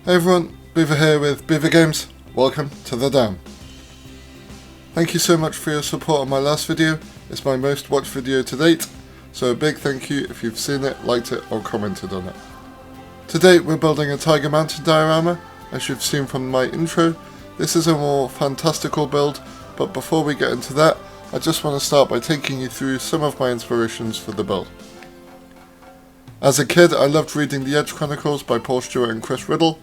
Hey everyone, Beaver here with Beaver-Games. Welcome to the dam. Thank you so much for your support on my last video. It's my most watched video to date, so a big thank you if you've seen it, liked it or commented on it. Today we're building a Taiga mountain diorama. As you've seen from my intro, this is a more fantastical build, but before we get into that, I just want to start by taking you through some of my inspirations for the build. As a kid, I loved reading The Edge Chronicles by Paul Stewart and Chris Riddle.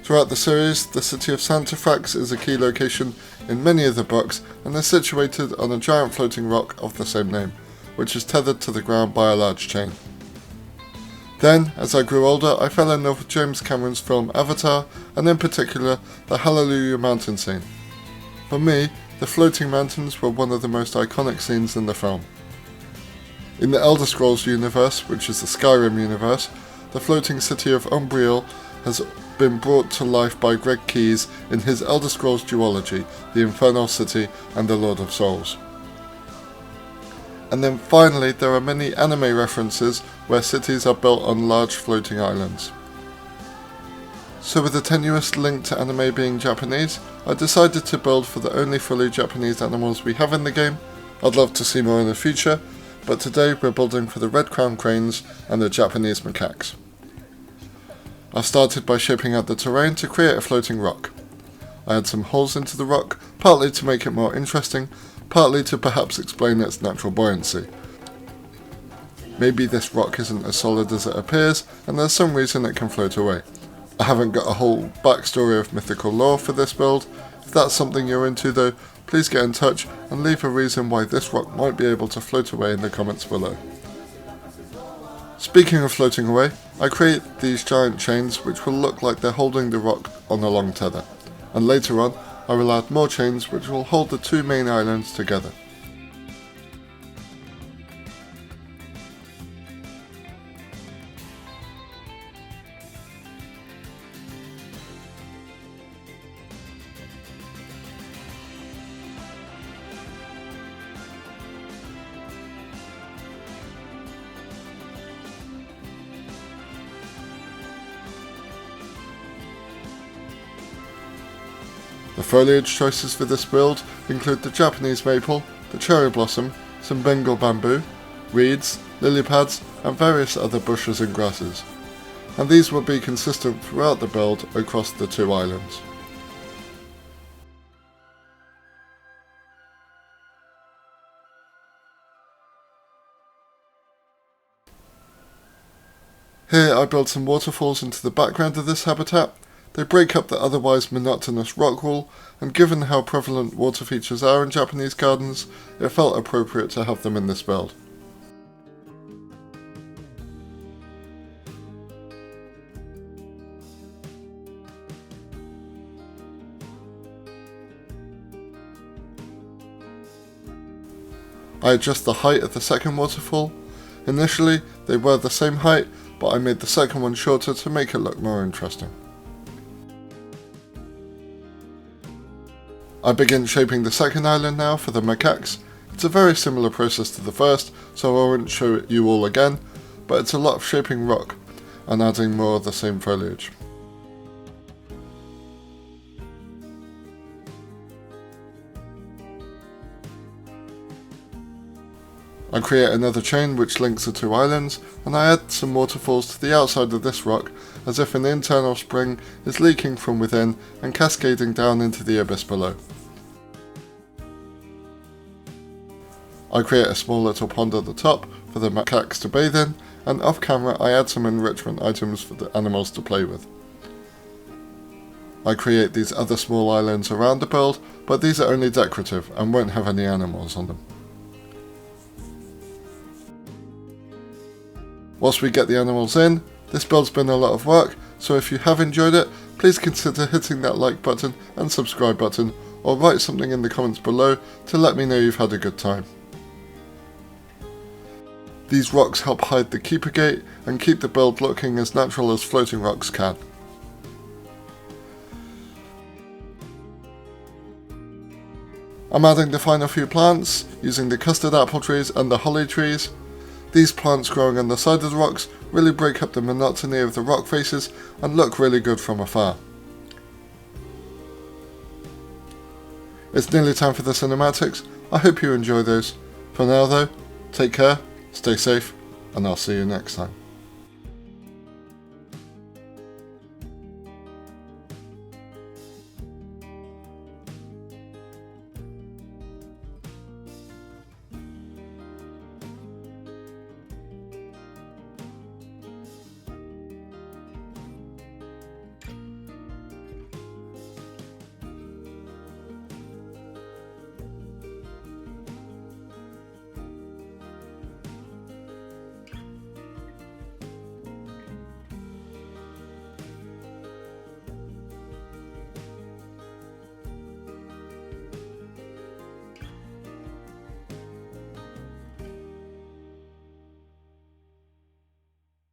Throughout the series, the city of Santafrax is a key location in many of the books and is situated on a giant floating rock of the same name, which is tethered to the ground by a large chain. Then, as I grew older, I fell in love with James Cameron's film Avatar, and in particular, the Hallelujah Mountain scene. For me, the floating mountains were one of the most iconic scenes in the film. In the Elder Scrolls universe, which is the Skyrim universe, the floating city of Umbriel has been brought to life by Greg Keyes in his Elder Scrolls duology, The Infernal City and The Lord of Souls. And then finally, there are many anime references where cities are built on large floating islands. So with a tenuous link to anime being Japanese, I decided to build for the only fully Japanese animals we have in the game. I'd love to see more in the future, but today we're building for the red-crowned cranes and the Japanese macaques. I started by shaping out the terrain to create a floating rock. I had some holes into the rock, partly to make it more interesting, partly to perhaps explain its natural buoyancy. Maybe this rock isn't as solid as it appears, and there's some reason it can float away. I haven't got a whole backstory of mythical lore for this build. If that's something you're into though, please get in touch and leave a reason why this rock might be able to float away in the comments below. Speaking of floating away, I create these giant chains which will look like they're holding the rock on a long tether, and later on I will add more chains which will hold the two main islands together. The foliage choices for this build include the Japanese maple, the cherry blossom, some Bengal bamboo, reeds, lily pads and various other bushes and grasses, and these will be consistent throughout the build across the two islands. Here I build some waterfalls into the background of this habitat. They break up the otherwise monotonous rock wall, and given how prevalent water features are in Japanese gardens, it felt appropriate to have them in this build. I adjust the height of the second waterfall. Initially, they were the same height, but I made the second one shorter to make it look more interesting. I begin shaping the second island now for the macaques. It's a very similar process to the first, so I won't show it you all again, but it's a lot of shaping rock and adding more of the same foliage. I create another chain which links the two islands, and I add some waterfalls to the outside of this rock as if an internal spring is leaking from within and cascading down into the abyss below. I create a small little pond at the top for the macaques to bathe in, and off camera I add some enrichment items for the animals to play with. I create these other small islands around the build, but these are only decorative and won't have any animals on them. Whilst we get the animals in, this build's been a lot of work, so if you have enjoyed it, please consider hitting that like button and subscribe button, or write something in the comments below to let me know you've had a good time. These rocks help hide the keeper gate and keep the build looking as natural as floating rocks can. I'm adding the final few plants, using the custard apple trees and the holly trees. These plants growing on the side of the rocks really break up the monotony of the rock faces and look really good from afar. It's nearly time for the cinematics. I hope you enjoy those. For now though, take care, stay safe, and I'll see you next time.